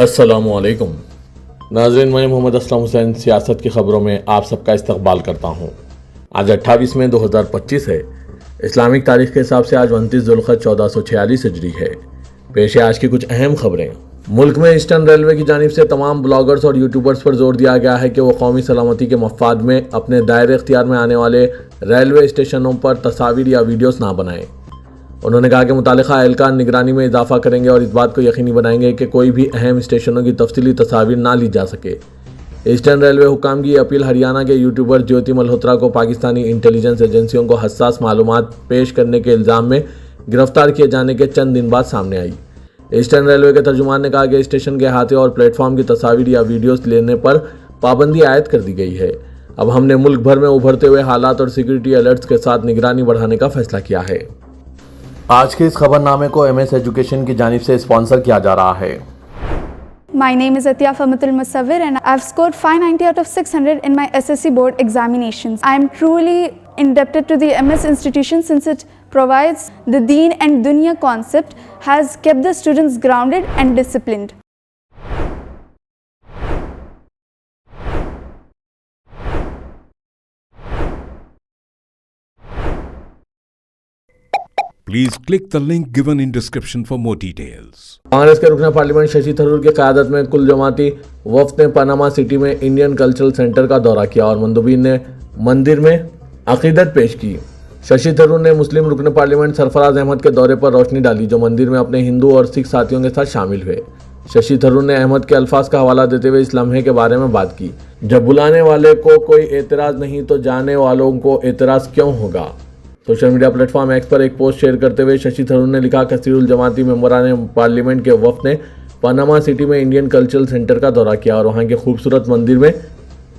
अस्सलाम वालेकुम नाज़रीन, मैं मोहम्मद असलम हुसैन सियासत की ख़बरों में आप सबका इस्तकबाल करता हूँ। आज 28 मई 2025 है। इस्लामिक तारीख के हिसाब से आज 29 ज़ुल्क़अदा 1446 हिजरी है। पेश है आज की कुछ अहम खबरें। मुल्क में ईस्टर्न रेलवे की जानिब से तमाम ब्लॉगर्स और यूट्यूबर्स पर जोर दिया गया है कि वो कौमी सलामती के मफाद में अपने दायरे इख्तियार में आने वाले रेलवे स्टेशनों पर तस्वीर या वीडियोस ना बनाएं। उन्होंने कहा कि मुतालिका एहलकार निगरानी में इजाफा करेंगे और इस बात को यकीनी बनाएंगे कि कोई भी अहम स्टेशनों की तफसीली तस्वीर ना ली जा सके। ईस्टर्न रेलवे हुकाम की अपील हरियाणा के यूट्यूबर ज्योति मल्होत्रा को पाकिस्तानी इंटेलिजेंस एजेंसियों को हसास मालूमात पेश करने के इल्ज़ाम में गिरफ्तार किए जाने के चंद दिन बाद सामने आई। ईस्टर्न रेलवे के तर्जुमान ने कहा कि स्टेशन के अहाते और प्लेटफॉर्म की तस्वीर या वीडियोस लेने पर पाबंदी आयद कर दी गई है। अब हमने मुल्क भर में उभरते हुए हालात और सिक्योरिटी अलर्ट्स के साथ निगरानी बढ़ाने का फैसला किया है। आज के इस खबरनामे को MS एजुकेशन की जानिब से स्पॉन्सर किया जा रहा है। My name is Atiya Fahmatul Musawwir and I've scored 590 out of 600 in my SSC board examinations. I am truly indebted to the MS institution since it provides the Deen and Dunya concept, has kept the students grounded and disciplined. Please click the link given in description for more details. Congress के रुकन parliament Shashi Tharoor की क़यादत में कुल जमाती वफ़द ने Panama city में Indian cultural centre का दौरा किया और मंदोबीन ने मंदिर में अकीदत पेश की। शशि थरूर ने मुस्लिम रुकन पार्लियामेंट सरफराज अहमद के दौरे पर रोशनी डाली, जो मंदिर में अपने हिंदू और सिख साथियों के साथ शामिल हुए। शशि थरूर ने अहमद के अल्फाज का हवाला देते हुए इस लम्हे के बारे में बात की, जब बुलाने वाले को कोई एतराज़ नहीं तो जाने वालों को एतराज़ क्यों होगा। सोशल मीडिया प्लेटफॉर्म एक्स पर एक पोस्ट शेयर करते हुए शशि थरूर ने लिखा, कसीरुल जमाती मेंबरान पार्लियामेंट के वफ़द ने पनामा सिटी में इंडियन कल्चरल सेंटर का दौरा किया और वहाँ के खूबसूरत मंदिर में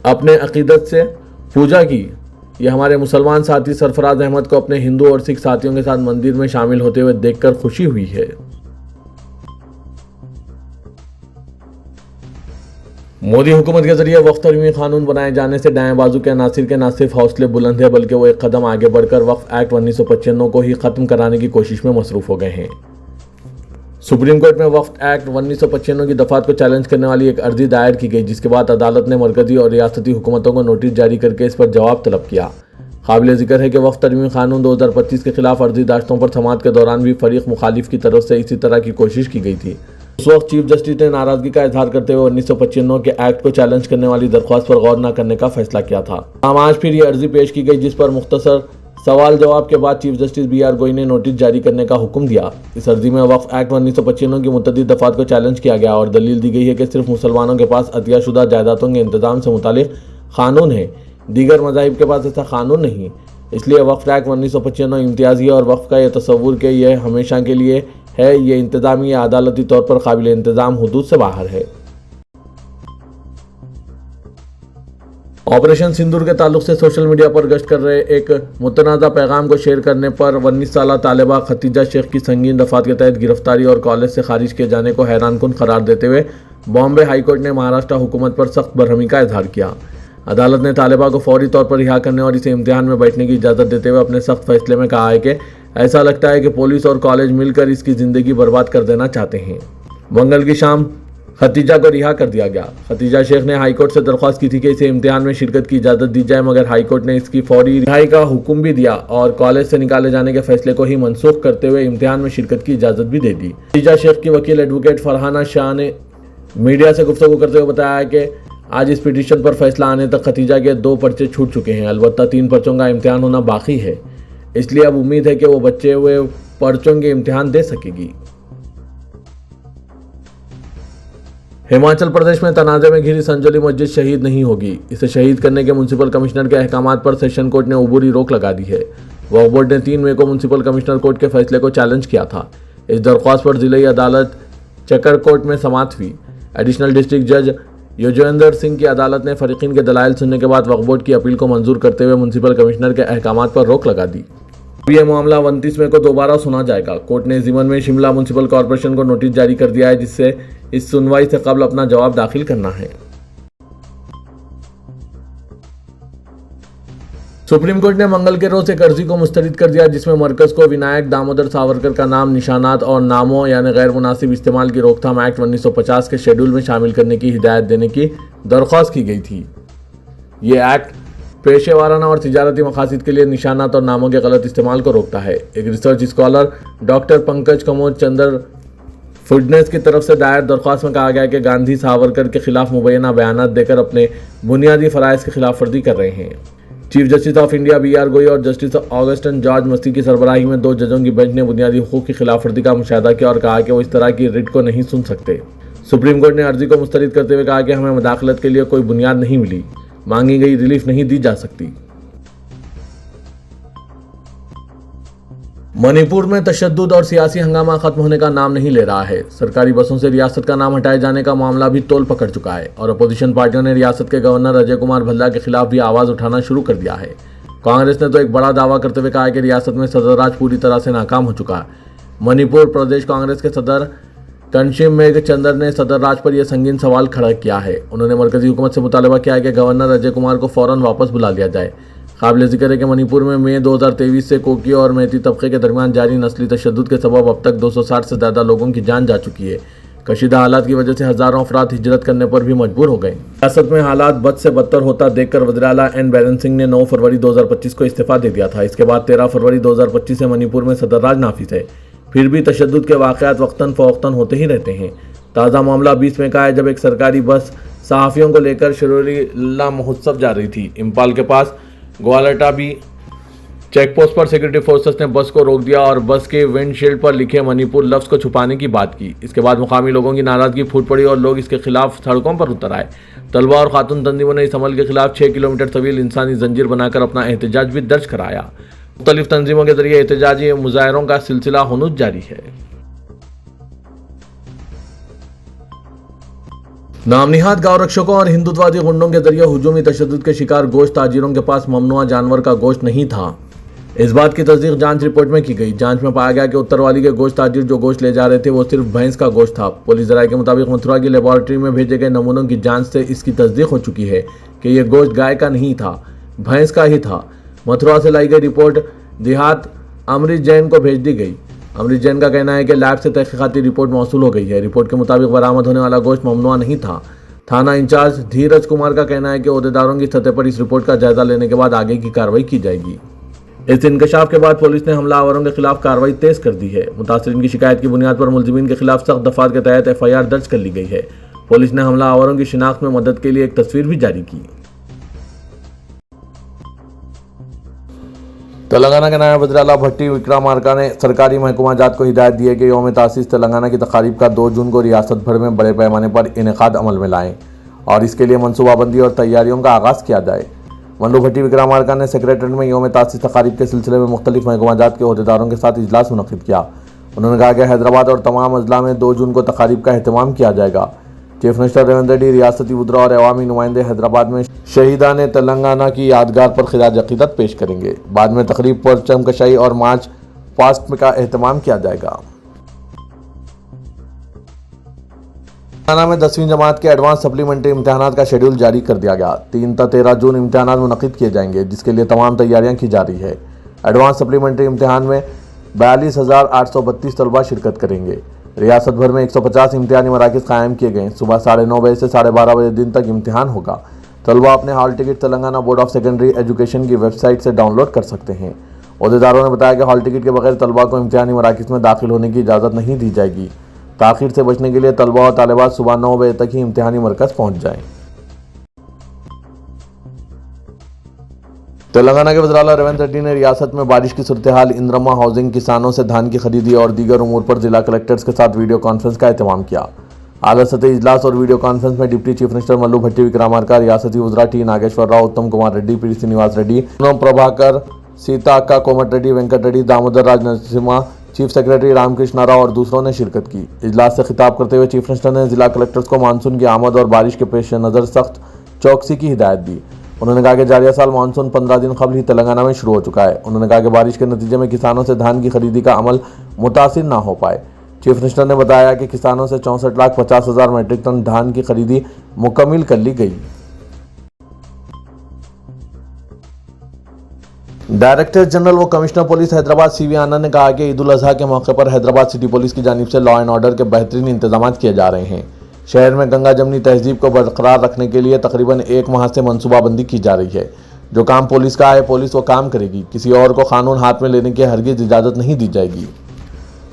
अपने अकीदत से पूजा की। यह हमारे मुसलमान साथी सरफराज अहमद को अपने हिंदू और सिख साथियों के साथ मंदिर में शामिल होते हुए देखकर खुशी हुई है। मोदी हुकूमत के जरिए वक्फ तरमीमी कानून बनाए जाने से दाएं बाजू के अनासिर के न सिर्फ हौसले बुलंद है, बल्कि वो एक कदम आगे बढ़कर वक्फ एक्ट 1995 को ही ख़त्म कराने की कोशिश में मसरूफ़ हो गए हैं। सुप्रीम कोर्ट में वक्फ एक्ट 1995 की दफ़ात को चैलेंज करने वाली एक अर्जी दायर की गई, जिसके बाद अदालत ने मरकज़ी और रियासती हुकूमतों को नोटिस जारी करके इस पर जवाब तलब किया। काबिल ज़िक्र है कि वक्फ तरमीमी कानून 2025 के खिलाफ अर्जी दाश्तों पर समाअत के दौरान भी फरीक मुखालिफ की तरफ से इसी तरह की कोशिश की गई थी। उस वक्त चीफ जस्टिस ने नाराजगी का इजहार करते हुए 1995 के एक्ट को चैलेंज करने वाली दरख्वास्त पर गौर न करने का फैसला किया था। आज फिर ये अर्जी पेश की गई, जिस पर मुख्तसर सवाल जवाब के बाद चीफ जस्टिस BR गोई ने नोटिस जारी करने का हुक्म दिया। इस अर्जी में वक्फ एक्ट 1995 की मुतअद्दिद दफ़ात को चैलेंज किया गया और दलील दी गई है कि सिर्फ मुसलमानों के पास अतियाशुदा जायदादों के इंतजाम से मुतालिक कानून है, दीगर मज़ाहिब के पास ऐसा कानून नहीं। इसलिए वक्फ एक्ट 1995 इम्तियाजी और वक्फ का यह तस्वुर कि यह हमेशा के लिए है, ये इंतजामी या अदालती तौर पर काबिल इंतजाम हुदूद से बाहर है। ऑपरेशन सिंदूर के ताल्लुक से सोशल मीडिया पर गश्त कर रहे एक मुतनाज़ा पैगाम को शेयर करने पर 19 साला तालिबा खतीजा शेख की संगीन दफात के तहत गिरफ्तारी और कॉलेज से खारिज किए जाने को हैरानकुन करार देते हुए बॉम्बे हाई कोर्ट ने महाराष्ट्र हुकूमत पर सख्त बरहमी का इजहार किया। अदालत ने तालिबा को फौरी तौर पर रिहा करने और इसे इम्तिहान में बैठने की इजाज़त देते हुए अपने सख्त फैसले में कहा है कि ऐसा लगता है कि पुलिस और कॉलेज मिलकर इसकी ज़िंदगी बर्बाद कर देना चाहते हैं। मंगल की शाम खतीजा को रिहा कर दिया गया। खतीजा शेख ने हाईकोर्ट से दरख्वास्त की थी कि इसे इम्तिहान में शिरकत की इजाज़त दी जाए, मगर हाईकोर्ट ने इसकी फौरी रिहाई का हुक्म भी दिया और कॉलेज से निकाले जाने के फैसले को ही मनसूख करते हुए इम्तिहान में शिरकत की इजाज़त भी दे दी। खतीजा शेख की वकील एडवोकेट फरहाना शाह ने मीडिया से गुफ्तगू करते हुए बताया कि आज इस पिटीशन पर फैसला आने तक खतीजा के 2 पर्चे छूट चुके हैं, अलबत्ता 3 पर्चों का इम्तिहान होना बाकी है। इसलिए अब उम्मीद है कि वो बचे हुए पर्चों के इम्तिहान दे सकेगी। हिमाचल प्रदेश में तनाज़े में घिरी संजोली मस्जिद शहीद नहीं होगी। इसे शहीद करने के म्युनिसिपल कमिश्नर के अहकामात पर सेशन कोर्ट ने अबूरी रोक लगा दी है। वक्फ बोर्ड ने 3 मई को म्युनिसिपल कमिश्नर कोर्ट के फैसले को चैलेंज किया था। इस दरख्वास्त पर जिले अदालत चक्कर कोर्ट में समाअत हुई। एडिशनल डिस्ट्रिक्ट जज योगेंद्र सिंह की अदालत ने फरीकीन के दलाइल सुनने के बाद वक्फ बोर्ड की अपील को मंजूर करते हुए म्युनिसिपल कमिश्नर के अहकामात पर रोक लगा दी। यह मामला 29 मई को दोबारा सुना जाएगा। कोर्ट ने ज़िमन में शिमला म्युनिसिपल कॉर्पोरेशन को नोटिस जारी कर दिया है, जिससे इस सुनवाई से कबल अपना जवाब दाखिल करना है। सुप्रीम कोर्ट ने मंगल के रोज एक अर्जी को मुस्तरद कर दिया जिसमें मरकज को विनायक दामोदर सावरकर का नाम, निशानात और नामों यानी गैर मुनासिब इस्तेमाल की रोकथाम एक्ट 1950 के शेड्यूल में शामिल करने की हिदायत देने की दरख्वास्त की गई थी। ये एक्ट पेशे वाराना और तिजारती मकासद के लिए निशानात और नामों के गलत इस्तेमाल को रोकता है। एक research scholar doctor Pankaj Kamod चंद्र फुडनेस की तरफ से दायर दरख्वास्त में कहा गया कि गांधी सावरकर के खिलाफ मुबैना बयानात देकर अपने बुनियादी फ़राइज़ की खिलाफ वर्जी कर रहे हैं। Chief justice of India BR गोई और जस्टिस ऑगस्टन जॉर्ज मस्ती की सरबराही में 2 जजों की बेंच ने बुनियादी हुकूक की खिलाफ वर्जी का मुशाहिदा किया और कहा कि वो इस तरह की रिट को नहीं सुन सकते। सुप्रीम कोर्ट ने अर्जी को मुस्तरद करते हुए कहा कि हमें मुदाखलत के लिए कोई बुनियाद नहीं मिली, मांगी गई रिलीफ नहीं दी जा सकती। मणिपुर में तशद्दुद और सियासी हंगामा खत्म होने का नाम नहीं ले रहा है। सरकारी बसों से रियासत का नाम हटाए जाने का मामला भी तोल पकड़ चुका है और अपोजिशन पार्टियों ने रियासत के गवर्नर अजय कुमार भल्ला के खिलाफ भी आवाज उठाना शुरू कर दिया है। कांग्रेस ने तो एक बड़ा दावा करते हुए कहा है कि रियासत में सदरराज पूरी तरह से नाकाम हो चुका है। मणिपुर प्रदेश कांग्रेस के सदर कनशिम मेघचंदर ने सदरराज पर यह संगीन सवाल खड़ा किया है। उन्होंने मरकजी हुकूमत से मुतालबा किया है कि गवर्नर अजय कुमार को फौरन वापस बुला लिया जाए। काबिल ज़िक्र है कि मणिपुर में मई 2023 से कोकी और मैती तबके के दरमियान जारी नस्ली तशद्दुद के सबब अब तक 260 से ज़्यादा लोगों की जान जा चुकी है। कशीदा हालात की वजह से हज़ारों अफराद हिजरत करने पर भी मजबूर हो गए। रियासत में हालात बद से बदतर होता देखकर वज़ीर आला एन बैरन सिंह ने 9 फरवरी 2025 को इस्तीफा दे दिया था। इसके बाद 13 फरवरी 2025 से मणिपुर में सदरराज नाफिज है। फिर भी तशद्दुद के वाक़यात वक्तन फ़वक्तन होते ही रहते हैं। ताज़ा मामला 20 में का है जब एक सरकारी बस सहाफ़ियों को लेकर शरोरीला महोत्सव जा रही थी। इम्फाल के पास ग्वालटाबी चेक पोस्ट पर सिक्योरिटी फोर्सेस ने बस को रोक दिया और बस के विंडशील्ड पर लिखे मणिपुर लफ्ज़ को छुपाने की बात की। इसके बाद मुकामी लोगों की नाराज़गी फूट पड़ी और लोग इसके खिलाफ सड़कों पर उतर आए। तलबा और खातून तंजीमों ने इस अमल के खिलाफ 6 किलोमीटर तवील इंसानी जंजीर बनाकर अपना एहतजाज भी दर्ज कराया। मुख्तलिफ तंजीमों के जरिए एहतजाजी मुजाहरों का सिलसिला हनूज जारी है। नामनिहाद गांव रक्षकों और हिंदुत्ववादी गुंडों के जरिए हुजूमी तशद्दुद के शिकार गोश्त ताजिरों के पास ममनुआ जानवर का गोश्त नहीं था। इस बात की तस्दीक जांच रिपोर्ट में की गई। जांच में पाया गया कि उत्तरवाली के गोश्त ताजिर जो गोश्त ले जा रहे थे वो सिर्फ भैंस का गोश्त था। पुलिस जराये के मुताबिक मथुरा की लेबॉरेटरी में भेजे गए नमूनों की जांच से इसकी तस्दीक हो चुकी है कि यह गोश्त गाय का नहीं था, भैंस का ही था। मथुरा से लाई गई रिपोर्ट देहात अमृत जैन को भेज दी गई। अमृत जैन का कहना है कि लैब से तहकीकाती रिपोर्ट मौसूल हो गई है। रिपोर्ट के मुताबिक बरामद होने वाला गोश्त ममनुआ नहीं था। थाना इंचार्ज धीरज कुमार का कहना है कि ओहदेदारों की सतह पर इस रिपोर्ट का जायजा लेने के बाद आगे की कार्रवाई की जाएगी। इस इंकशाफ के बाद पुलिस ने हमलावरों के खिलाफ कार्रवाई तेज कर दी है। मुतासिरीन की शिकायत की बुनियाद पर मुलजिमीन के खिलाफ सख्त दफात के तहत FIR दर्ज कर ली गई है। पुलिस ने हमलावरों की शिनाख्त में मदद के लिए एक तस्वीर भी जारी की। तेलंगाना के नायब वज़ीर आला भट्टी विक्रमार्का ने सरकारी महकमा जात को हिदायत दी है कि यौम तासीस तेलंगाना की तकारीब का 2 जून को रियासत भर में बड़े पैमाने पर इनेकाद अमल में लाएं और इसके लिए मनसूबाबंदी और तैयारियों का आगाज़ किया जाए। मंडू भट्टी विक्रमार्का ने सेक्रेटरीट में यौम तासीस तकारीब के सिलसिले में मुख्तलिफ महकमा जात के अहदेदारों के साथ इजलास मुनक़िद किया। उन्होंने कहा कि हैदराबाद और तमाम अजला में 2 जून को तकारीब का एहतमाम किया जाएगा। चीफ मिनिस्टर रेवंत रेड्डी, रियासती वुज़रा और अवामी नुमाइंदे हैदराबाद में शहीदान तेलंगाना की यादगार पर खिराज अक़ीदत पेश करेंगे। बाद में तकरीब पर चमकशाई और मार्च पास्ट का एहतमाम किया जाएगा। तेलंगाना में 10वीं जमात के एडवांस सप्लीमेंट्री इम्तहानात का शेड्यूल जारी कर दिया गया। 3 से 13 जून इम्तहानात मुनक़िद किए जाएंगे, जिसके लिए तमाम तैयारियां की जा रही है। एडवांस सप्लीमेंट्री इम्तहान में 42,832 तलबा शिरकत करेंगे। रियासत भर में 150 इम्तिहानी मराकज़ कायम किए गए। सुबह 9:30 बजे से 12:30 बजे दिन तक इम्तिहान होगा। तलबा अपने hall ticket Telangana board of secondary education की वेबसाइट से डाउनलोड कर सकते हैं। अहदेदारों ने बताया कि हॉल टिकट के बगैर तलबा को इम्तिहानी मराकज़ में दाखिल होने की इजाज़त नहीं दी जाएगी। ताख़ीर से बचने के लिए तलबा और तालिबात सुबह 9 बजे तक ही इम्तिहानी मरकज़ पहुँच जाएँ। तेलंगाना के वज़ीर आला रेवंत रेड्डी ने रियासत में बारिश की सूरत हाल, इंद्रमा हाउसिंग, किसानों से धान की खरीदी और दीगर उमूर पर जिला कलेक्टर्स के साथ वीडियो कॉन्फ्रेंस का एहतमाम किया। आला सतही इजलास और वीडियो कॉन्फ्रेंस में डिप्टी चीफ मिनिस्टर मल्लू भट्टी विक्रमार्का, रियासती वज़रा टी नागेश्वर राव, उत्तम कुमार रेड्डी, पी श्रीनिवास रेड्डी, प्रभाकर, सीता अक्का, कोमट रेड्डी, वेंकट रेड्डी, दामोदर राज नरसिम्हा, चीफ सेक्रेटरी रामकृष्ण राव और दूसरों ने शिरकत की। इजलास से खिताब करते हुए चीफ मिनिस्टर ने जिला कलेक्टर्स को मानसून की आमद और बारिश के पेश नज़र सख्त चौकसी की हिदायत दी। उन्होंने कहा कि जारिया साल मानसून 15 दिन कबल ही तेलंगाना में शुरू हो चुका है। उन्होंने कहा कि बारिश के नतीजे में किसानों से धान की खरीदी का अमल मुतासिर ना हो पाए। चीफ मिनिस्टर ने बताया कि किसानों से 64,50,000 मेट्रिक टन धान की खरीदी मुकम्मल कर ली गई। डायरेक्टर जनरल व कमिश्नर पुलिस हैदराबाद CV आनंद ने कहा कि ईद उल अजहा के मौके पर हैदराबाद सिटी पुलिस की जानिब से लॉ एंड ऑर्डर के बेहतरीन इंतजाम किए जा रहे हैं। शहर में गंगा जमनी तहजीब को बरकरार रखने के लिए तकरीबन 1 माह से मनसूबाबंदी की जा रही है। जो काम पुलिस का है पुलिस वो काम करेगी, किसी और को कानून हाथ में लेने की हरगिज इजाज़त नहीं दी जाएगी।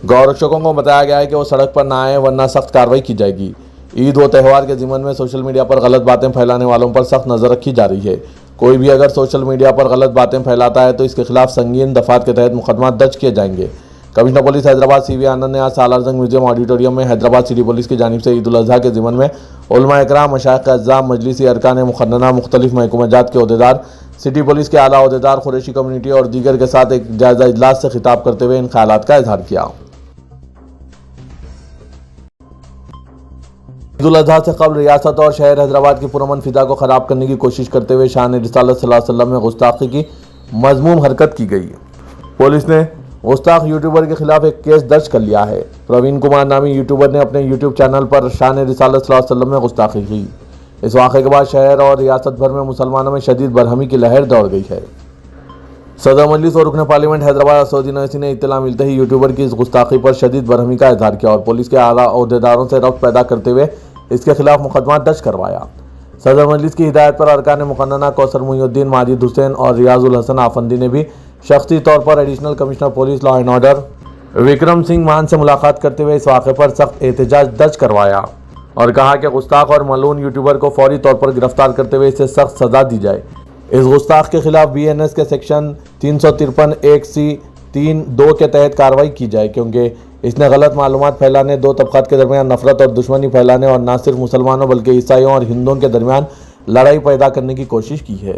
गौरक्षकों को बताया गया है कि वो सड़क पर ना आए वरना सख्त कार्रवाई की जाएगी। ईद व त्यौहार के ज़िमन में सोशल मीडिया पर गलत बातें फैलाने वालों पर सख्त नज़र रखी जा रही है। कोई भी अगर सोशल मीडिया पर गलत बातें फैलाता है तो इसके खिलाफ संगीन दफात के तहत मुकदमा दर्ज किए जाएंगे। कमिश्नर पुलिस हैदराबाद CV आनंद ने आज सालार जंग म्यूजियम ऑडिटोरियम में हैदराबाद सिटी पुलिस की जानिब से ईद उल अजहा के ज़िमन में उलमा इकराम, मशाइख अज़्ज़ाम, मजलिसी अरकान मुक़न्नना, मुख्तलिफ महकूमजात के अहदेदार, सिटी पुलिस के आला अहदेदार, कुरैशी कम्युनिटी और दीगर के साथ एक जायज़ा इजलास से खिताब करते हुए इन ख्यालात का इजहार किया। ईद उल अजहा से कबल रियासत और शहर हैदराबाद की पुरअमन फिजा को ख़राब करने की कोशिश करते हुए शान रिसालत सल्लल्लाहु अलैहि वसल्लम में गुस्ताखी की मज़मूम हरकत की गई। पुलिस ने गुस्ताख यूट्यूबर के खिलाफ एक केस दर्ज कर लिया है। प्रवीण कुमार नामी यूट्यूबर ने अपने यूट्यूब चैनल पर शान रिसालत सल्लल्लाहु अलैहि वसल्लम में गुस्ताखी की। इस वाक़े के बाद शहर और रियासत भर में मुसलमानों में शदीद बरहमी की लहर दौड़ गई है। सदर मजलिस और रुकन पार्लियामेंट हैदराबाद असदुद्दीन ओवैसी ने इत्तला मिलते ही यूट्यूबर की इस गुस्ताखी पर शदीद बरहमी का इजहार किया और पुलिस के आला अहदेदारों से रब्त पैदा करते हुए इसके खिलाफ मुकदमा दर्ज करवाया। सदर मजलिस की हिदायत पर अरकान मुक़न्नना कौसर मुहिउद्दीन, माजिद हुसैन और रियाजुल हसन आफंदी ने भी शख्सी तौर पर additional commissioner police law and order Vikram Singh मान से मुलाकात करते हुए इस वाक़े पर सख्त एहतजाज दर्ज करवाया और कहा कि गुस्ताख और मलून यूट्यूबर को फौरी तौर पर गिरफ्तार करते हुए इसे सख्त सज़ा दी जाए। इस गुस्ताख के खिलाफ BNS के सेक्शन 353(1)(c)(3)(2) के तहत कार्रवाई की जाए, क्योंकि इसने गलत मालूमात फैलाने, दो तबक़ात के दरमियान नफरत और दुश्मनी फैलाने और न सिर्फ मुसलमानों बल्कि ईसाइयों और हिंदुओं के दरमियान लड़ाई पैदा करने की कोशिश की है।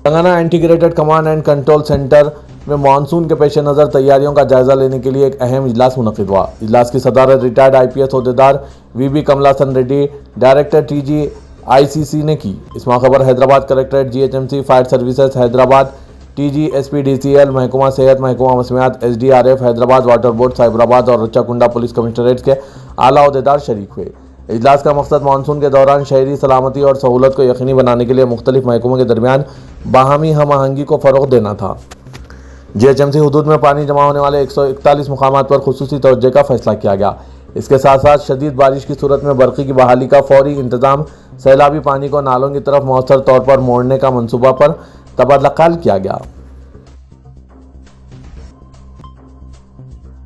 Telangana integrated command and control centre में मानसून के पेश नज़र तैयारियों का जायजा लेने के लिए एक अहम इजलास मुनक़िद हुआ। इजलास की सदारत रिटायर्ड IPS अहदेदार VB Kamalasan Reddy, director TG ICC ने की। इस मौके पर Hyderabad collectorate, GHMC, fire services Hyderabad, TG SPDCL, महकमा सेहत, महकमा मौसमियात, SDRF Hyderabad, water board Cyberabad और रच्चाकुंडा पुलिस कमिश्नरेट के आला अहदेदार शरीक हुए। इजलास का मकसद मानसून के दौरान शहरी सलामती और सहूलत को यकीनी बनाने के लिए मुख्तलिफ महकमों के दरमियान बाहमी हम आहंगी को फ़रोग़ देना था। GHMC हुदूद में पानी जमा होने वाले 141 मुकामात पर खुसूसी तवज्जो का फैसला किया गया। इसके साथ साथ शदीद बारिश की सूरत में बरक़ी की बहाली का फौरी इंतज़ाम, सैलाबी पानी को नालों की तरफ मौसर तौर पर मोड़ने का मनसूबा पर तबादला किया गया।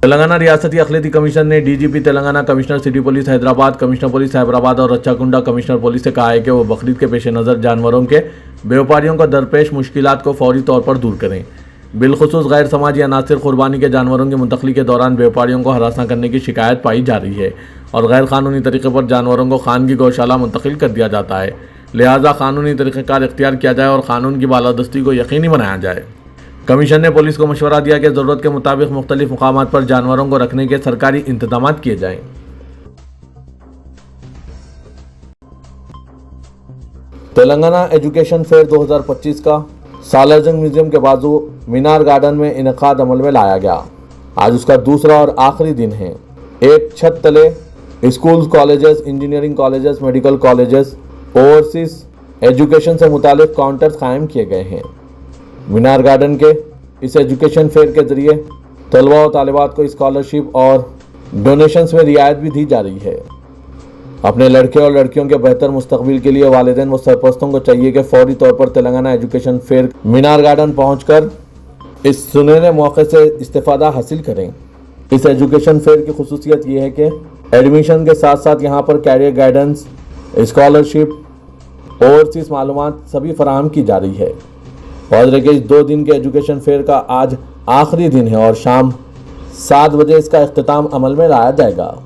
तेलंगाना रियासती अक़लियती कमीशन ने DGP Telangana, commissioner city police Hyderabad, commissioner police Cyberabad और रच्चाकुंडा कमिश्नर पुलिस से कहा है कि वो बकरीद के पेश नज़र जानवरों के व्यापारियों को दरपेश मुश्किलात को फौरी तौर पर दूर करें। बिलखुसूस गैर समाजी अनासिर कुर्बानी के जानवरों की मुंतकली के दौरान व्यापारियों को हरासा करने की शिकायत पाई जा रही है और गैर कानूनी तरीके पर जानवरों को खानगी गौशाला मुंतकिल कर दिया जाता है। लिहाजा कानूनी तरीक़ेकार इख्तियार किया जाए और कानून की बालादस्ती को यकीनी बनाया जाए। कमीशन ने पुलिस को मशवरा दिया कि ज़रूरत के मुताबिक मुख्तलिफ मुकामात पर जानवरों को रखने के सरकारी इंतजाम किए जाएँ। तेलंगाना एजुकेशन फेयर 2025 का सालारजंग म्यूजियम के बाजू मीनार गार्डन में इनेकाद अमल में लाया गया। आज उसका दूसरा और आखिरी दिन है। एक छत तले schools, colleges, engineering colleges, medical colleges, overseas education से मुतालिक काउंटर्स कायम किए गए हैं। मीनार गार्डन के इस एजुकेशन फेयर के ज़रिए तलबा और तालिबात को स्कॉलरशिप और डोनेशंस में रियायत भी दी जा रही है। अपने लड़के और लड़कियों के बेहतर मुस्तकबिल के लिए वालिदैन व सरपरस्तों को चाहिए कि फौरी तौर पर तेलंगाना एजुकेशन फेयर मीनार गार्डन पहुंचकर इस सुनहरे मौके से इस्तेफादा हासिल करें। इस एजुकेशन फेयर की खुसूसियत ये है कि एडमिशन के साथ साथ यहाँ पर कैरियर गाइडेंस, स्कॉलरशिप, ओवरसीज मालूमात सभी फराहम की जा रही है। वाज़ के इस 2 दिन के एजुकेशन फेयर का आज आखिरी दिन है और शाम 7 बजे इसका इख्तिताम अमल में लाया जाएगा।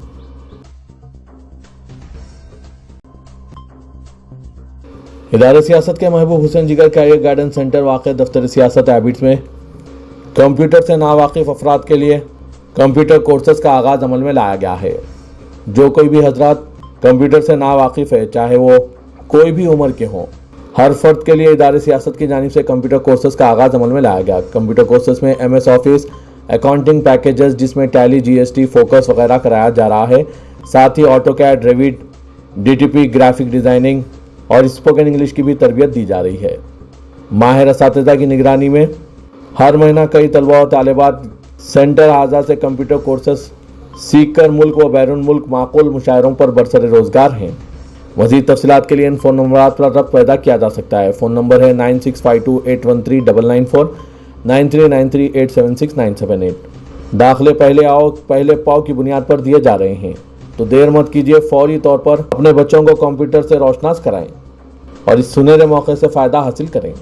इदारे सियासत के महबूब हुसैन जिगर कैरियर गाइडेंस सेंटर वाक़ दफ्तर सियासत हैबिट्स में कंप्यूटर से नावाकिफ़ अफराद के लिए कंप्यूटर कोर्सेज़ का आगाज़ अमल में लाया गया है। जो कोई भी हजरात कंप्यूटर से नावाकिफ़ है, चाहे वो कोई भी उम्र के हों, हर फर्द के लिए इदारे सियासत की जानिब से कंप्यूटर कोर्सेज़ का आगाज़ अमल में लाया गया। कंप्यूटर कोर्सेज़ में MS ऑफिस, अकाउंटिंग पैकेजेस जिसमें टैली, GST, फोकस वगैरह कराया जा रहा है। साथ ही AutoCAD, Revit, DTP, graphic designing, और स्पोकन इंग्लिश की भी तरबियत दी जा रही है। माहिर असातिज़ा की निगरानी में हर महीना कई तलबा और तालिबात सेंटर हाजा से कंप्यूटर कोर्सेस सीख कर मुल्क व बैरून मुल्क माकूल मुशायरों पर बरसर रोज़गार हैं। मज़ीद तफसीलात के लिए इन फ़ोन नंबर पर रब्त पैदा किया जा सकता है। फ़ोन नंबर है 9652813994, 9393876978। दाखिले पहले आओ पहले पाओ की बुनियाद पर दिए जा रहे हैं, तो देर मत कीजिए, फौरी तौर पर अपने बच्चों को कंप्यूटर से रोशनास कराएं और इस सुनहरे मौके से फ़ायदा हासिल करें।